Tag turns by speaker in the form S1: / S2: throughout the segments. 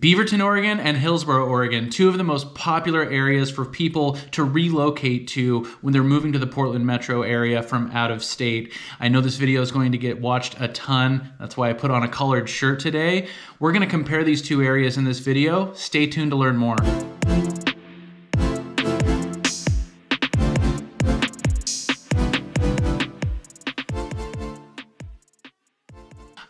S1: Beaverton, Oregon and Hillsboro, Oregon, two of the most popular areas for people to relocate to when they're moving to the Portland metro area from out of state. I know this video is going to get watched a ton. That's why I put on a colored shirt today. We're going to compare these two areas in this video. Stay tuned to learn more.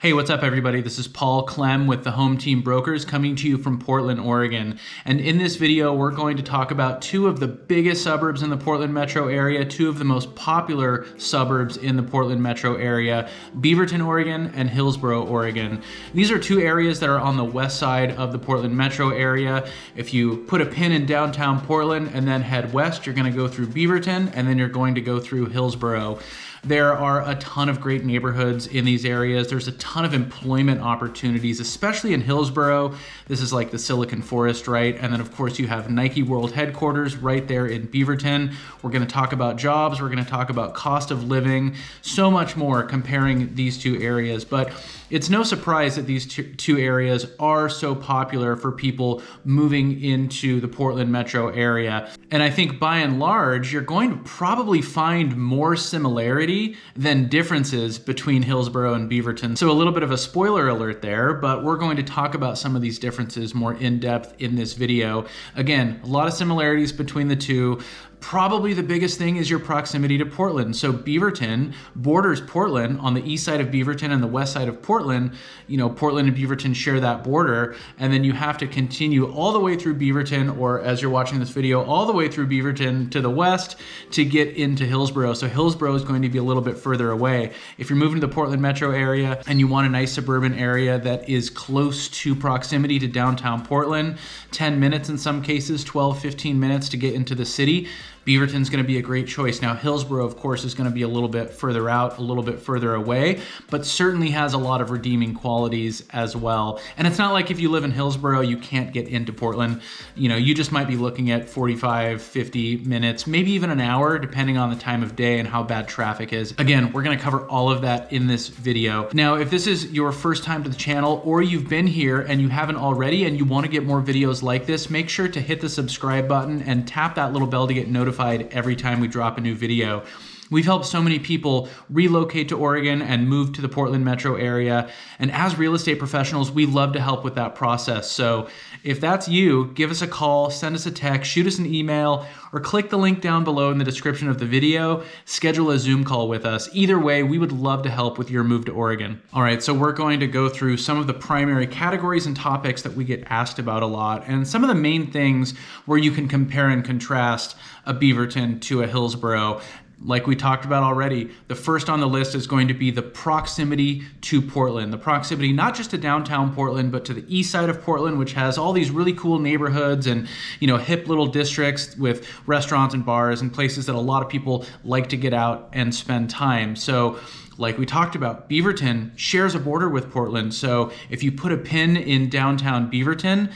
S1: Hey, what's up everybody? This is Paul Clem with the Home Team Brokers coming to you from Portland, Oregon. And in this video, we're going to talk about two of the biggest suburbs in the Portland metro area, two of the most popular suburbs in the Portland metro area, Beaverton, Oregon and Hillsboro, Oregon. These are two areas that are on the west side of the Portland metro area. If you put a pin in downtown Portland and then head west, you're going to go through Beaverton and then you're going to go through Hillsboro. There are a ton of great neighborhoods in these areas. There's a ton of employment opportunities, especially in Hillsboro. This is like the Silicon Forest, right? And then of course you have Nike World Headquarters right there in Beaverton. We're gonna talk about jobs, we're gonna talk about cost of living, so much more comparing these two areas. But it's no surprise that these two areas are so popular for people moving into the Portland metro area. And I think by and large, you're going to probably find more similarity than differences between Hillsboro and Beaverton. So a little bit of a spoiler alert there, but we're going to talk about some of these differences more in depth in this video. Again, a lot of similarities between the two. Probably the biggest thing is your proximity to Portland. So Beaverton borders Portland on the east side of Beaverton and the west side of Portland. You know, Portland and Beaverton share that border, and then you have to continue all the way through Beaverton, or as you're watching this video, all the way through Beaverton to the west to get into Hillsboro. So Hillsboro is going to be a little bit further away. If you're moving to the Portland metro area and you want a nice suburban area that is close to proximity to downtown Portland, 10 minutes in some cases, 12, 15 minutes to get into the city, Beaverton's going to be a great choice. Now, Hillsboro, of course, is going to be a little bit further out, a little bit further away, but certainly has a lot of redeeming qualities as well. And it's not like if you live in Hillsboro, you can't get into Portland. You know, you just might be looking at 45, 50 minutes, maybe even an hour, depending on the time of day and how bad traffic is. Again, we're going to cover all of that in this video. Now, if this is your first time to the channel, or you've been here and you haven't already and you want to get more videos like this, make sure to hit the subscribe button and tap that little bell to get notified every time we drop a new video. We've helped so many people relocate to Oregon and move to the Portland metro area. And as real estate professionals, we love to help with that process. So if that's you, give us a call, send us a text, shoot us an email, or click the link down below in the description of the video, schedule a Zoom call with us. Either way, we would love to help with your move to Oregon. All right, so we're going to go through some of the primary categories and topics that we get asked about a lot, and some of the main things where you can compare and contrast a Beaverton to a Hillsboro. Like we talked about already, the first on the list is going to be the proximity to Portland. The proximity not just to downtown Portland, but to the east side of Portland, which has all these really cool neighborhoods and, you know, hip little districts with restaurants and bars and places that a lot of people like to get out and spend time. So like we talked about, Beaverton shares a border with Portland. So if you put a pin in downtown Beaverton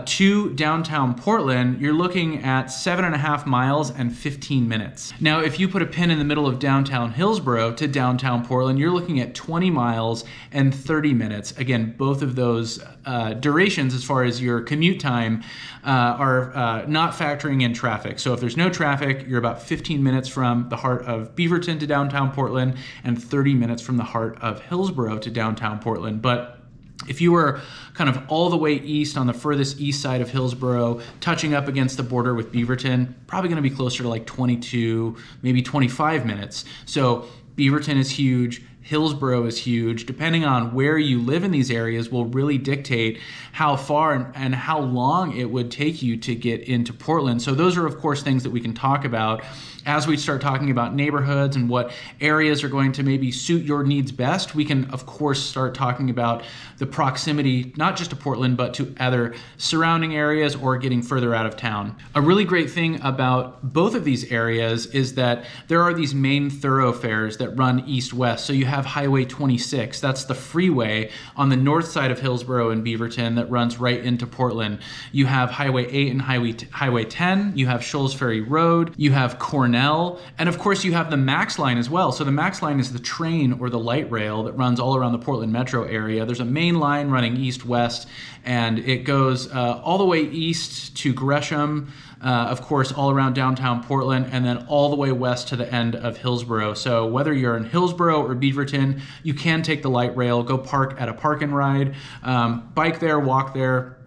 S1: to downtown Portland, you're looking at 7.5 miles and 15 minutes. Now, if you put a pin in the middle of downtown Hillsboro to downtown Portland, you're looking at 20 miles and 30 minutes. Again, both of those durations as far as your commute time are not factoring in traffic. So if there's no traffic, you're about 15 minutes from the heart of Beaverton to downtown Portland and 30 minutes from the heart of Hillsboro to downtown Portland. But if you were kind of all the way east on the furthest east side of Hillsboro, touching up against the border with Beaverton, probably going to be closer to like 22, maybe 25 minutes. So Beaverton is huge. Hillsboro is huge. Depending on where you live in these areas will really dictate how far and how long it would take you to get into Portland. So those are, of course, things that we can talk about as we start talking about neighborhoods and what areas are going to maybe suit your needs best. We can, of course, start talking about the proximity, not just to Portland, but to other surrounding areas or getting further out of town. A really great thing about both of these areas is that there are these main thoroughfares that run east-west. So you have Highway 26. That's the freeway on the north side of Hillsboro and Beaverton that runs right into Portland. You have Highway 8 and Highway 10. You have Shoals Ferry Road. You have Cornell. And of course, you have the Max Line as well. So the Max Line is the train or the light rail that runs all around the Portland metro area. There's a main line running east-west, and it goes all the way east to Gresham, of course, all around downtown Portland, and then all the way west to the end of Hillsboro. So whether you're in Hillsboro or Beaverton, you can take the light rail, go park at a park and ride, bike there, walk there,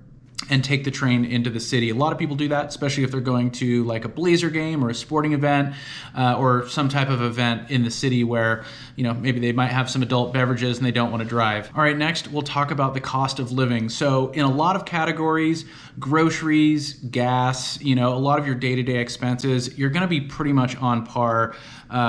S1: and take the train into the city. A lot of people do that, especially if they're going to like a Blazer game or a sporting event or some type of event in the city where, you know, maybe they might have some adult beverages and they don't want to drive. All right, next we'll talk about the cost of living. So in a lot of categories, groceries, gas, you know, a lot of your day-to-day expenses, you're going to be pretty much on par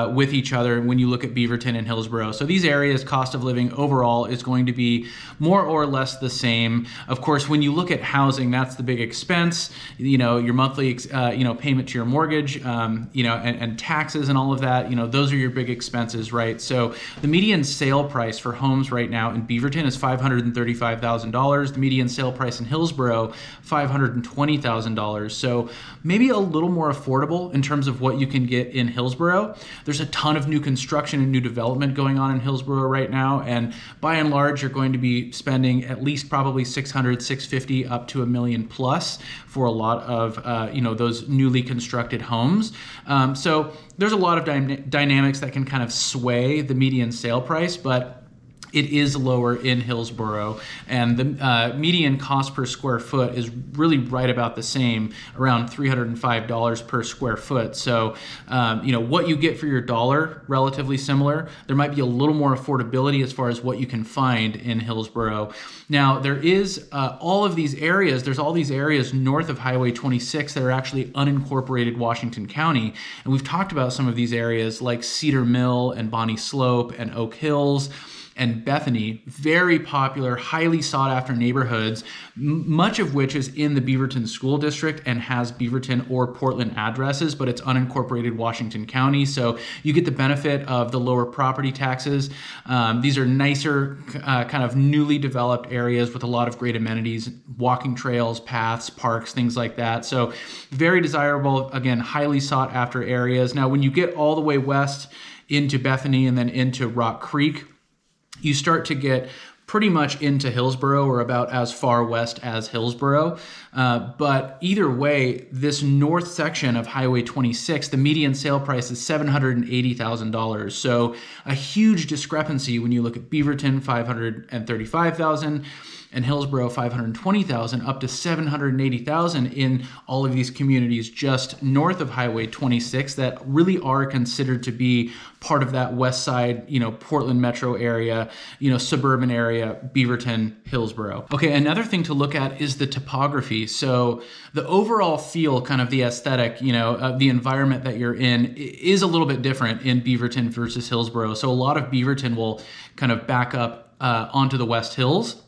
S1: with each other when you look at Beaverton and Hillsboro. So these areas, cost of living overall is going to be more or less the same. Of course, when you look at housing, that's the big expense. You know, your monthly, payment to your mortgage, and taxes and all of that. You know, those are your big expenses, right? So the median sale price for homes right now in Beaverton is $535,000. The median sale price in Hillsboro, $520,000. So maybe a little more affordable in terms of what you can get in Hillsboro. There's a ton of new construction and new development going on in Hillsboro right now, and by and large, you're going to be spending at least probably $600,000, $650,000 up to $1 million plus for a lot of those newly constructed homes. So there's a lot of dynamics that can kind of sway the median sale price, but it is lower in Hillsboro, and the median cost per square foot is really right about the same, around $305 per square foot. So, what you get for your dollar, relatively similar. There might be a little more affordability as far as what you can find in Hillsboro. Now, there is all of these areas, there's all these areas north of Highway 26 that are actually unincorporated Washington County, and we've talked about some of these areas like Cedar Mill and Bonnie Slope and Oak Hills and Bethany, very popular, highly sought after neighborhoods, much of which is in the Beaverton School District and has Beaverton or Portland addresses, but it's unincorporated Washington County. So you get the benefit of the lower property taxes. These are nicer, kind of newly developed areas with a lot of great amenities, walking trails, paths, parks, things like that. So very desirable, again, highly sought after areas. Now, when you get all the way west into Bethany and then into Rock Creek, you start to get pretty much into Hillsboro, or about as far west as Hillsboro. But either way, this north section of Highway 26, the median sale price is $780,000. So a huge discrepancy when you look at Beaverton, $535,000, and Hillsboro, $520,000, up to $780,000 in all of these communities just north of Highway 26 that really are considered to be part of that west side, Portland metro area, suburban area, Beaverton, Hillsboro. Okay, another thing to look at is the topography. So the overall feel, kind of the aesthetic, of the environment that you're in is a little bit different in Beaverton versus Hillsboro. So a lot of Beaverton will kind of back up onto the West Hills.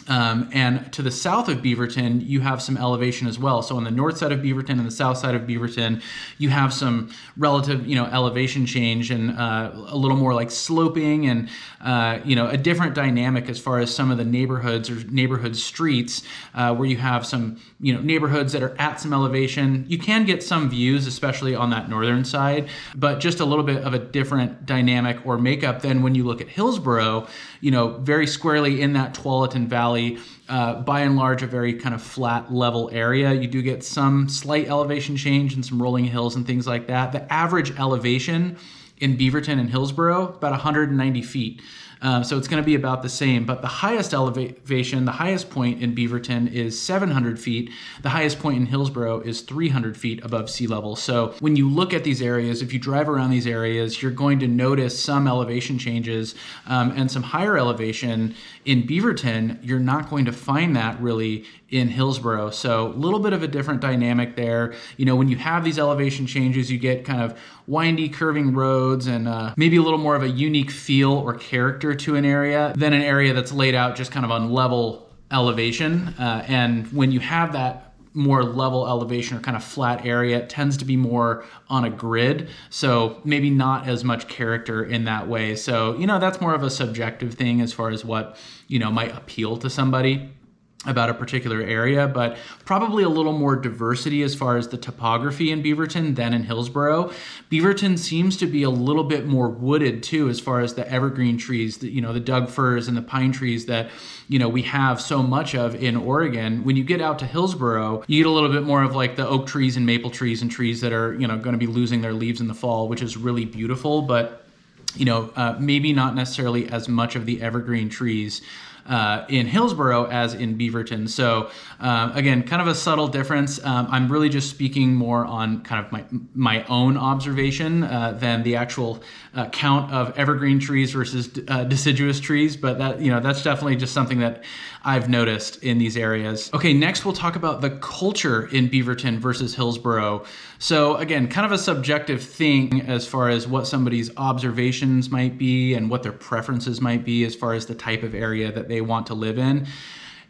S1: And to the south of Beaverton, you have some elevation as well. So on the north side of Beaverton and the south side of Beaverton, you have some relative, elevation change and a little more like sloping and, a different dynamic as far as some of the neighborhoods or neighborhood streets where you have some, neighborhoods that are at some elevation. You can get some views, especially on that northern side, but just a little bit of a different dynamic or makeup than when you look at Hillsboro, very squarely in that Tualatin Valley. By and large, a very kind of flat level area. You do get some slight elevation change and some rolling hills and things like that. The average elevation in Beaverton and Hillsboro, about 190 feet. So it's going to be about the same, but the highest elevation, the highest point in Beaverton is 700 feet. The highest point in Hillsboro is 300 feet above sea level. So when you look at these areas, if you drive around these areas, you're going to notice some elevation changes and some higher elevation in Beaverton. You're not going to find that really in Hillsboro. So a little bit of a different dynamic there. When you have these elevation changes, you get kind of windy, curving roads and maybe a little more of a unique feel or character to an area than an area that's laid out just kind of on level elevation. And when you have that more level elevation or kind of flat area. It tends to be more on a grid, so maybe not as much character in that way. So, that's more of a subjective thing as far as what, might appeal to somebody about a particular area, but probably a little more diversity as far as the topography in Beaverton than in Hillsboro. Beaverton seems to be a little bit more wooded too, as far as the evergreen trees, the Doug firs and the pine trees that, we have so much of in Oregon. When you get out to Hillsboro, you get a little bit more of like the oak trees and maple trees and trees that are, going to be losing their leaves in the fall, which is really beautiful, but maybe not necessarily as much of the evergreen trees in Hillsboro as in Beaverton. So again, kind of a subtle difference. I'm really just speaking more on kind of my own observation than the actual count of evergreen trees versus deciduous trees. But that, that's definitely just something that I've noticed in these areas. Okay, next we'll talk about the culture in Beaverton versus Hillsboro. So again, kind of a subjective thing as far as what somebody's observations might be and what their preferences might be as far as the type of area that they want to live in.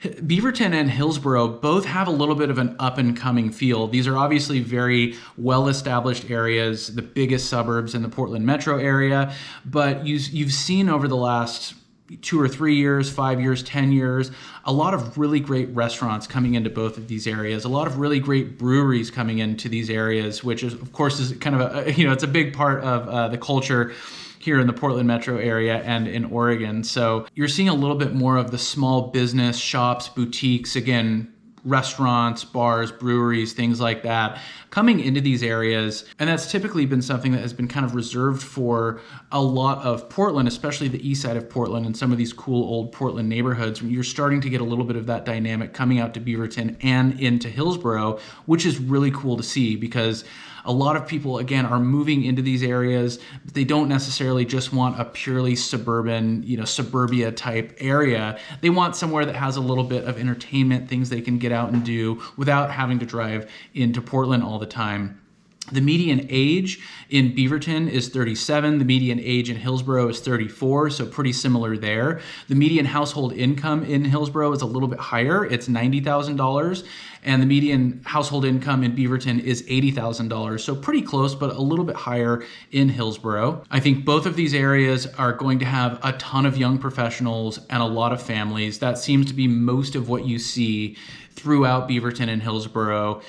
S1: Beaverton and Hillsboro both have a little bit of an up-and-coming feel. These are obviously very well-established areas, the biggest suburbs in the Portland metro area, but you've seen over the last 2 or 3 years, 5 years, 10 years, a lot of really great restaurants coming into both of these areas, a lot of really great breweries coming into these areas, which is, of course, is kind of it's a big part of the culture here in the Portland metro area and in Oregon. So you're seeing a little bit more of the small business shops, boutiques, again, restaurants, bars, breweries, things like that coming into these areas. And that's typically been something that has been kind of reserved for a lot of Portland, especially the east side of Portland and some of these cool old Portland neighborhoods. You're starting to get a little bit of that dynamic coming out to Beaverton and into Hillsboro, which is really cool to see because a lot of people, again, are moving into these areas, but they don't necessarily just want a purely suburban, suburbia type area. They want somewhere that has a little bit of entertainment, things they can get out and do without having to drive into Portland all the time. The median age in Beaverton is 37. The median age in Hillsboro is 34, so pretty similar there. The median household income in Hillsboro is a little bit higher. It's $90,000, and the median household income in Beaverton is $80,000, so pretty close, but a little bit higher in Hillsboro. I think both of these areas are going to have a ton of young professionals and a lot of families. That seems to be most of what you see throughout Beaverton and Hillsboro.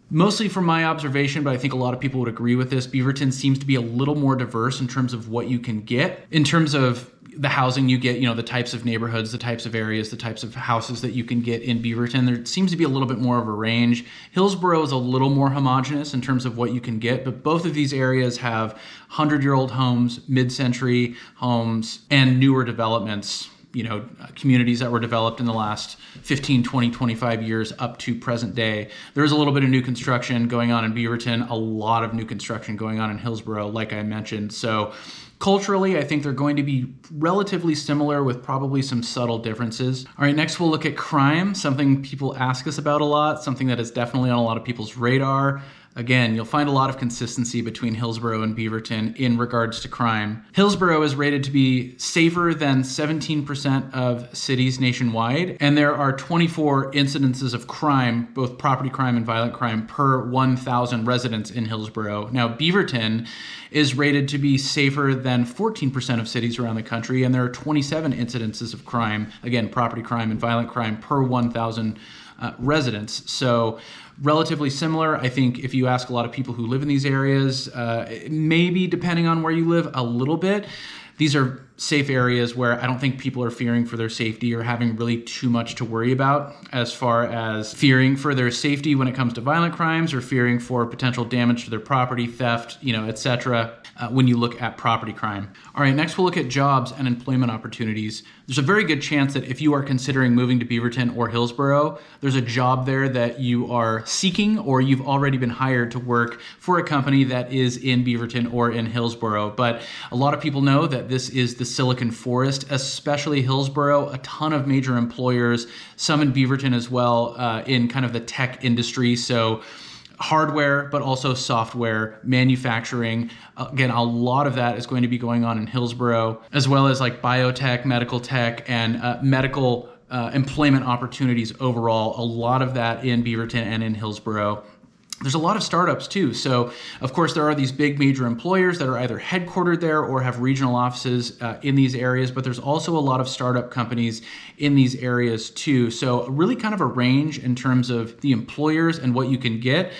S1: Mostly from my observation, but I think a lot of people would agree with this, Beaverton seems to be a little more diverse in terms of what you can get. In terms of the housing you get, the types of neighborhoods, the types of areas, the types of houses that you can get in Beaverton, there seems to be a little bit more of a range. Hillsboro is a little more homogenous in terms of what you can get, but both of these areas have 100-year-old homes, mid-century homes, and newer developments. Communities that were developed in the last 15, 20, 25 years up to present day. There's a little bit of new construction going on in Beaverton, a lot of new construction going on in Hillsboro, like I mentioned. So culturally, I think they're going to be relatively similar with probably some subtle differences. All right, next we'll look at crime, something people ask us about a lot, something that is definitely on a lot of people's radar. Again, you'll find a lot of consistency between Hillsboro and Beaverton in regards to crime. Hillsboro is rated to be safer than 17% of cities nationwide, and there are 24 incidences of crime, both property crime and violent crime, per 1,000 residents in Hillsboro. Now, Beaverton is rated to be safer than 14% of cities around the country, and there are 27 incidences of crime, again, property crime and violent crime, per 1,000 residents. So relatively similar. I think if you ask a lot of people who live in these areas, maybe depending on where you live, a little bit. These are safe areas where I don't think people are fearing for their safety or having really too much to worry about as far as fearing for their safety when it comes to violent crimes or fearing for potential damage to their property, theft, etc. When you look at property crime. All right, next we'll look at jobs and employment opportunities. There's a very good chance that if you are considering moving to Beaverton or Hillsboro, there's a job there that you are seeking or you've already been hired to work for a company that is in Beaverton or in Hillsboro. But a lot of people know that this is the Silicon Forest, especially Hillsboro, a ton of major employers, some in Beaverton as well, in kind of the tech industry. So hardware, but also software, manufacturing. Again, a lot of that is going to be going on in Hillsboro, as well as like biotech, medical tech, and medical employment opportunities overall, a lot of that in Beaverton and in Hillsboro. There's a lot of startups too. So of course there are these big major employers that are either headquartered there or have regional offices in these areas, but there's also a lot of startup companies in these areas too. So really kind of a range in terms of the employers and what you can get.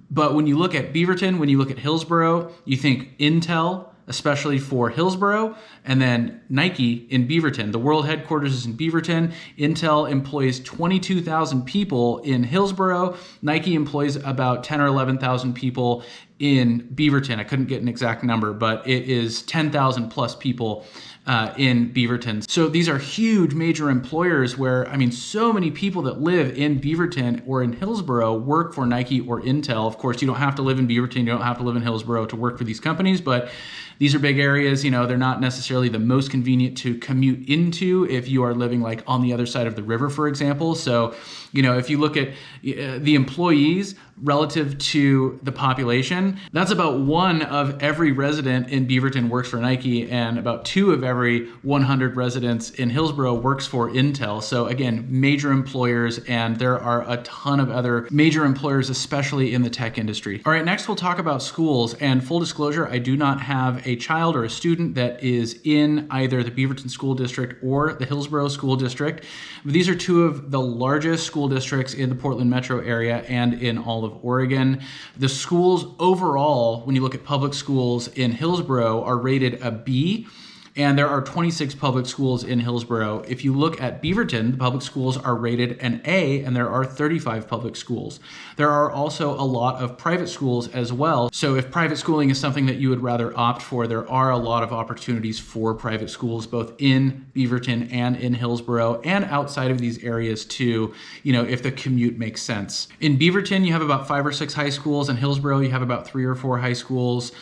S1: But when you look at Beaverton, when you look at Hillsboro, you think Intel, especially for Hillsboro, and then Nike in Beaverton. The world headquarters is in Beaverton. Intel employs 22,000 people in Hillsboro. Nike employs about 10 or 11,000 people in Beaverton. I couldn't get an exact number, but it is 10,000 plus people in Beaverton. So these are huge major employers where, I mean, so many people that live in Beaverton or in Hillsboro work for Nike or Intel. Of course, you don't have to live in Beaverton, you don't have to live in Hillsboro to work for these companies, but these are big areas. You know, they're not necessarily the most convenient to commute into if you are living like on the other side of the river, for example. So, you know, if you look at the employees relative to the population, that's about 1 of every resident in Beaverton works for Nike, and about 2 of every 100 residents in Hillsboro works for Intel. So again, major employers, and there are a ton of other major employers, especially in the tech industry. All right, next we'll talk about schools. And full disclosure, I do not have a child or a student that is in either the Beaverton School District or the Hillsboro School District. These are 2 of the largest school districts in the Portland metro area and in all of Oregon. The schools overall, when you look at public schools in Hillsboro, are rated a B. And there are 26 public schools in Hillsboro. If you look at Beaverton, the public schools are rated an A, and there are 35 public schools. There are also a lot of private schools as well. So if private schooling is something that you would rather opt for, there are a lot of opportunities for private schools, both in Beaverton and in Hillsboro, and outside of these areas too, you know, if the commute makes sense. In Beaverton, you have about 5 or 6 high schools. In Hillsboro, you have about 3 or 4 high schools.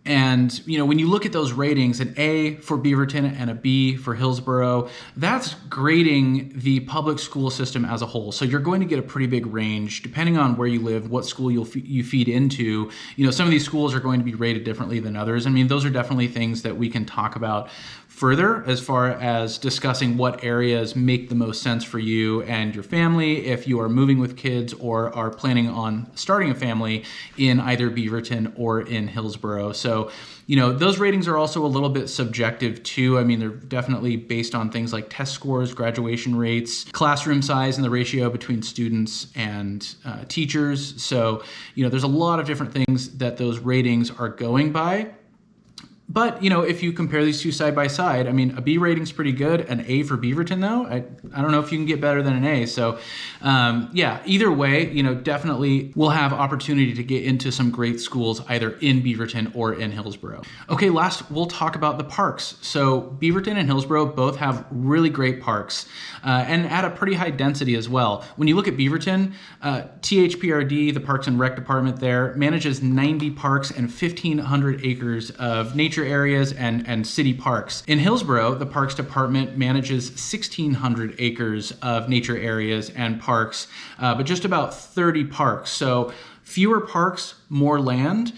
S1: And, you know, when you look at those ratings, an A for Beaverton and a B for Hillsboro, that's grading the public school system as a whole. So you're going to get a pretty big range depending on where you live, what school you feed into. You know, some of these schools are going to be rated differently than others. I mean, those are definitely things that we can talk about further as far as discussing what areas make the most sense for you and your family if you are moving with kids or are planning on starting a family in either Beaverton or in Hillsboro. So, you know, those ratings are also a little bit subjective too. I mean, they're definitely based on things like test scores, graduation rates, classroom size, and the ratio between students and teachers. So, you know, there's a lot of different things that those ratings are going by. But, you know, if you compare these 2 side by side, I mean, a B rating's pretty good. An A for Beaverton, though, I don't know if you can get better than an A. So, yeah, either way, you know, definitely we'll have opportunity to get into some great schools either in Beaverton or in Hillsboro. Okay, last, we'll talk about the parks. So Beaverton and Hillsboro both have really great parks and at a pretty high density as well. When you look at Beaverton, THPRD, the Parks and Rec Department there, manages 90 parks and 1,500 acres of nature areas and city parks. In Hillsboro, the Parks Department manages 1,600 acres of nature areas and parks, but just about 30 parks. So fewer parks, more land,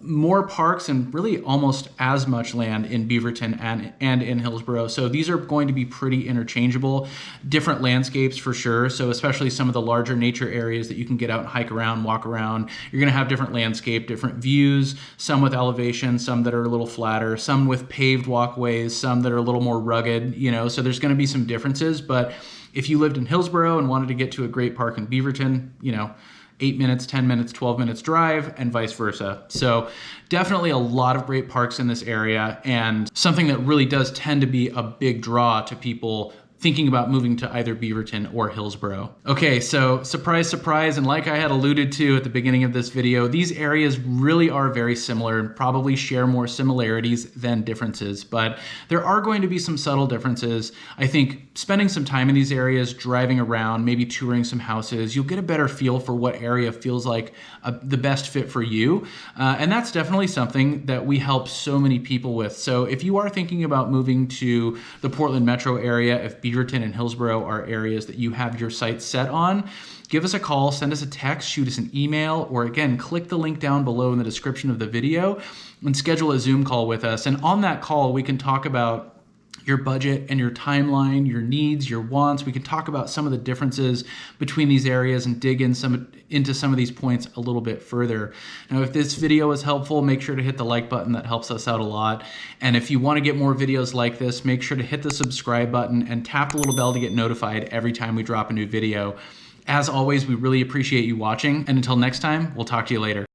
S1: more parks, and really almost as much land in Beaverton and in Hillsboro. So these are going to be pretty interchangeable, different landscapes for sure. So especially some of the larger nature areas that you can get out and hike around, walk around, you're gonna have different landscape, different views, some with elevation, some that are a little flatter, some with paved walkways, some that are a little more rugged, you know, so there's gonna be some differences. But if you lived in Hillsboro and wanted to get to a great park in Beaverton, you know, 8 minutes, 10 minutes, 12 minutes drive, and vice versa. So definitely a lot of great parks in this area, and something that really does tend to be a big draw to people thinking about moving to either Beaverton or Hillsboro. Okay, so surprise, surprise, and like I had alluded to at the beginning of this video, these areas really are very similar and probably share more similarities than differences, but there are going to be some subtle differences. I think spending some time in these areas, driving around, maybe touring some houses, you'll get a better feel for what area feels like the best fit for you. And that's definitely something that we help so many people with. So if you are thinking about moving to the Portland metro area, if Beaverton and Hillsboro are areas that you have your sights set on, give us a call, send us a text, shoot us an email, or again, click the link down below in the description of the video and schedule a Zoom call with us. And on that call, we can talk about your budget and your timeline, your needs, your wants. We can talk about some of the differences between these areas and dig into some of these points a little bit further. Now, if this video was helpful, make sure to hit the like button. That helps us out a lot. And if you want to get more videos like this, make sure to hit the subscribe button and tap the little bell to get notified every time we drop a new video. As always, we really appreciate you watching. And until next time, we'll talk to you later.